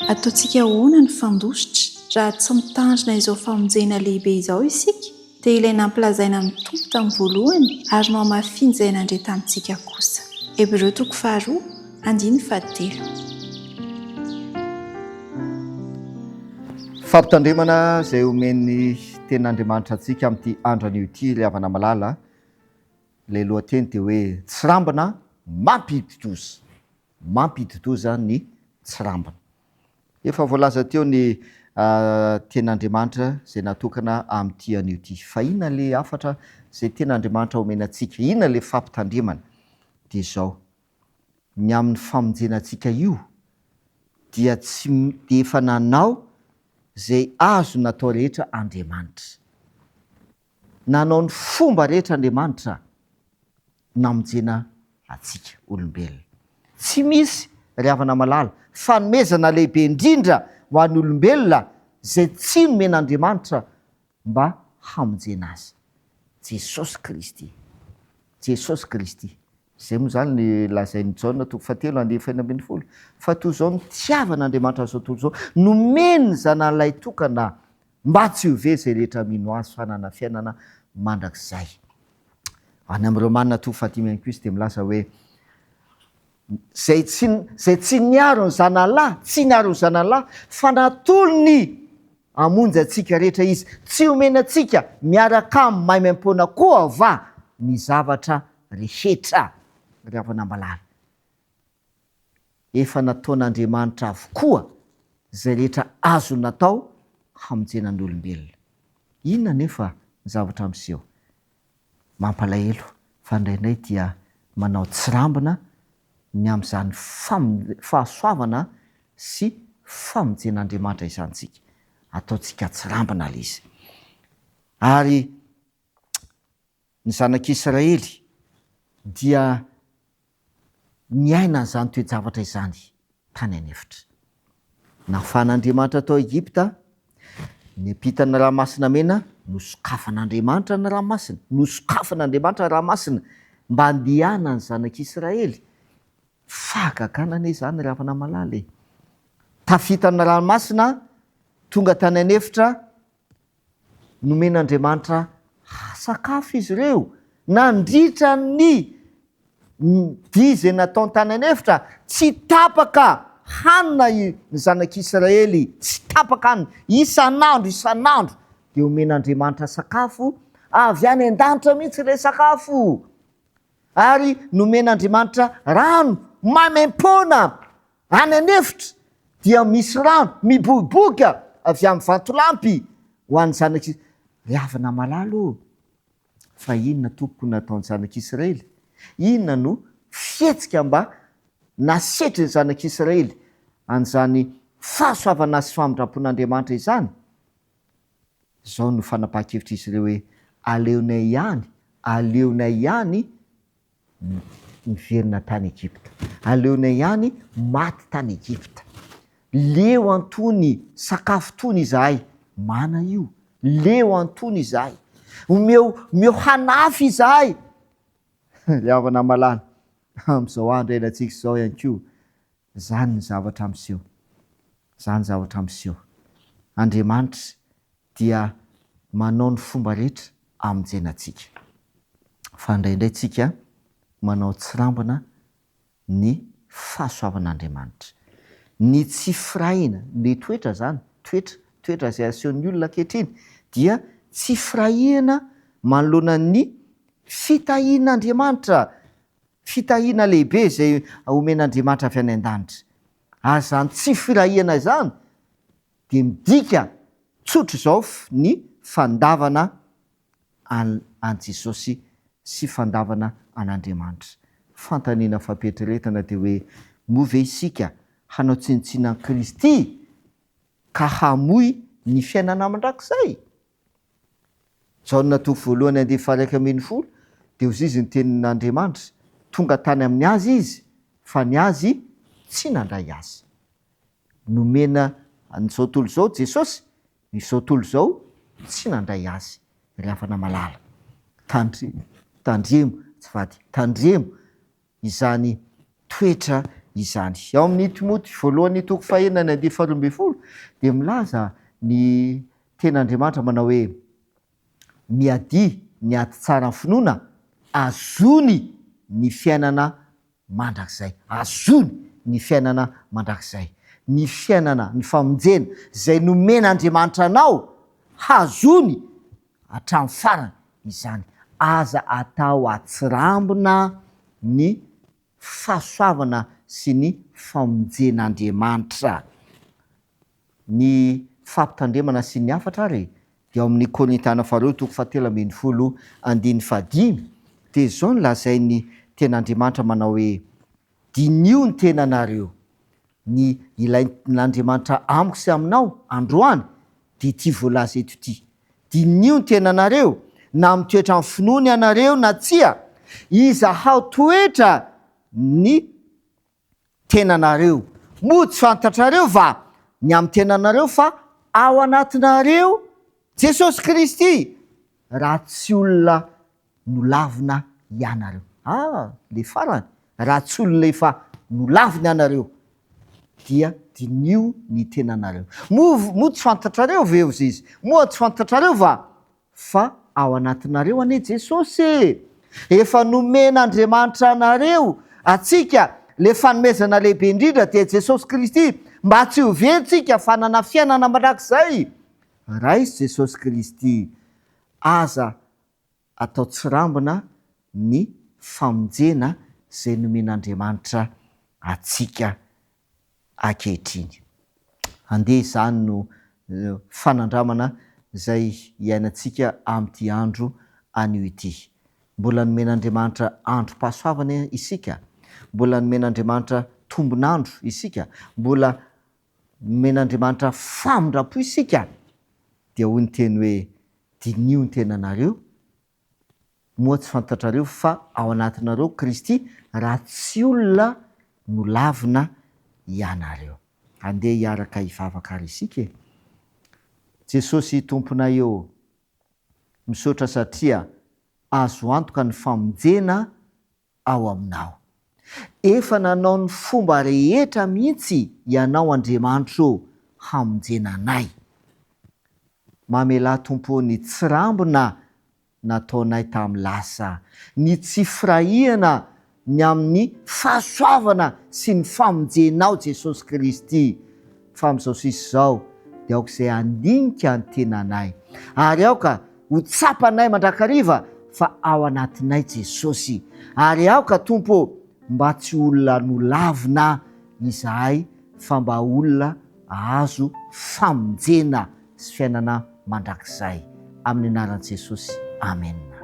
Ataontsika hoana ny fandositra raha tsy mitandrina izao famonjena lehibe izao isika dia ilaina ampilazaina ny tompo tamin'ny voalohany ary no hamafiny izay nandray tamintsika kosa. Hebreo 4:13. Fampitandremana izay omeny ten'Andriamanitra antsika amin'ity andro ity ilay havana malala, ilay lohateny dia hoe tsirambina mampidi-doza ny tsirambina. Efa voalaza teo ny ten'Andriamanitra izay natokana amin'ity anio ity. Fa inona ilay hafatra izay ten'Andriamanitra omena antsika? Inona ilay fampitandremana? Dia izao, ny amin'ny famonjena antsika io dia tsy dia efa nanao izay azo natao rehetra Andriamanitra. Nanao ny fomba rehetra Andriamanitra namonjena antsika olombelona. Tsy misy ry havana malala fanomezana lehibe indrindra ho an'ny olombelona izay tsy nomen'Andriamanitra mba hamonjena azy. Jesosy Kristy. Izay moa zany ny lazain'ny Jaona 4:11. Fa toy izao ny tiavan'Andriamanitra zao tontolo izao, nomeny ny zanan'ilay tokana mba tsy ho very izay rehetra mino azy fa hanana fiainana mandrakizay. Any amin'ny Romanina 4:10 dia milaza hoe zay tsy niaro ny zanalahy fa natolo ny hamonjy antsika rehetra izy, tsy omena antsika miaraka amin'ny mahay maim-poana koa va ny zavatra rehetra. Ry havana malala, efa nataon'Andriamanitra avokoa izay rehetra azo natao hamonjena ny olombelona. Inona nefa ny zavatra miseho? Mampalahelo fa indraindray dia manao tsirambina ny amin'izany fahasoavana sy famonjen'Andriamanitra izantsika. Ataontsika tsirambina ilay izy. Ary ny zanak'Israely dia niaina an'izany toe-javatra izany tany anefitra. Nafahan'Andriamanitra tao Egipta, niampitana ranomasina mena, nosokafan'Andriamanitra ny ranomasina mba handehana ny zanak'Israely. Fahagagana anie izany ry havana malala. Tafitana ranomasina, tonga tany anefitra, nomen'Andriamanitra sakafo izy ireo. Nandritra ny dizy nataony tany anefitra, tsy tapaka hanina ny zanak'Israely, tsy tapaka hanina isan'andro dia omen'Andriamanitra sakafo avy any an-danitra mihitsy ilay sakafo. Ary nomen'Andriamanitra rano maimam-poana any anefitra, dia misy rano miboboka avy amin'ny vatolampy ho an'ny zanak'Israely. Ry havana malala, fa inona tompoko nataon'ny zanak'Israely? Inona no fihetsika mba nasetry ny zanak'Israely an'izany fahasoavana sy famindrapon'Andriamanitra izany? Izao no fanapahan-kevitra izy ireo hoe aleonay ihany niverina tany Egipta. Aleonay ihany maty tany Egipta. Leo antony sakafo tony izahay. Mana io. Leo antony izahay. Omeo hanafy izahay. Ry havana malala, amin'izao andro iainantsika izao ihany koa, izany ny zavatra miseho. Andriamanitra dia manao ny fomba rehetra hamonjena antsika. Fa indraindray tsika manao tsirambina ny fahasoavan'Andriamanitra. Ny tsy firahina, ny toetra zany, toetra izay asehon'ny olona ankehitriny, dia tsy firahina manoloana ny fitahian'Andriamanitra, fitahiana lehibe izay omen'Andriamanitra avy any an-danitra. Ary zany tsy firahina izany dia midika tsotra izao ny fandavana an Jesosy sy fandavana an'Andriamanitra. Fantaniana fampietreretana dia hoe move isika hanao tsinontsina an'i Kristy ka hamoy ny fiainana mandrakizay. Jaona 1:10 dia hozy izy ny tenin'Andriamanitra, tonga tany amin'ny azy izy, fa ny azy tsy nandray azy. Nomena an'izao tontolo izao Jesosy, izao tontolo izao tsy nandray azy. Ry havana malala, tandremo izany toetra izany. Ao amin'ny Timoty voalohany toko 4:12 dia milaza ny ten'Andriamanitra manao hoe miadia ny aty tsara ny finoana, azony ny fiainana mandrakizay. Azony ny fiainana mandrakizay. Ny fiainana, ny famonjena izay nomen'Andriamanitra anao, hazony hatramin'ny farany izany. Aza atao atsirambina ny fahasoavana sy ny famonjen'Andriamanitra. Ny fampitandremana sy ny hafatra ary dia ao amin'ny Korintana faharoa toko 7:15 dia zao no lazainy ten'Andriamanitra manao hoe dinio ny tenanareo. Ny ilain'Andriamanitra amiko sy aminao androany dia ity voalaza eto ity. Dinio ny tenanareo, na mitoetra amin'ny finoana ianareo na tsia, izahay toetra ny tenanareo. Moa tsy fantatrareo va ny amin'ny tenanareo fa ao anatinareo Jesosy Kristy, raha tsy olona nolavina ianareo. Le farany, raha tsy olona efa nolavina ianareo dia dinio ny tenanareo. Moa tsy fantatrareo ve izy? Moa tsy fantatrareo va fa ao anatinareo anie Jesosy. Efa nomen'Andriamanitra anareo atsika le fanomezana lehibe indrindra dia Jesosy Kristy, mba tsy ho ventsika fa hanana fiainana mandrakizay. Raisy Jesosy Kristy, aza atao tsirambina ny famonjena izay nomen'Andriamanitra atsika ankehitriny. Andeha izany no fanandramana izay iainantsika amin'ity andro anio ity. Mbola nomen'Andriamanitra androm-pahasoavana isika, mbola nomen'Andriamanitra tombonandro isika, mbola nomen'Andriamanitra famindrapo isika. Dia hoy ny teny hoe dinio ny tenanareo, moa tsy fantatrareo fa ao anatinareo Kristy, raha tsy olona nolavina ianareo. Andeha hiaraka hivavaka ary isika. Jesosy tomponay eo, misaotra satria azo antoka ny famonjena ao aminao. Efa nanao ny fomba rehetra mihitsy ianao Andriamanitra eo hamonjena anay. Mamela Tompo ny tsirambina nataonay tamin'ny lasa, ny tsy firahihana ny amin'ny fahasoavana sy ny famonjenao Jesosy Kristy. Fa amin'izao sisy izao dia aoka izay handinika ny tenanay, ary aoka ho tsapanay mandrakariva fa ao anatinay Jesosy. Ary aoka Tompo, mba tsy olona nolavina izahay fa mba olona azo famonjena sy fiainana mandrakizay. Amin'ny anaran'i Jesosy. Amen.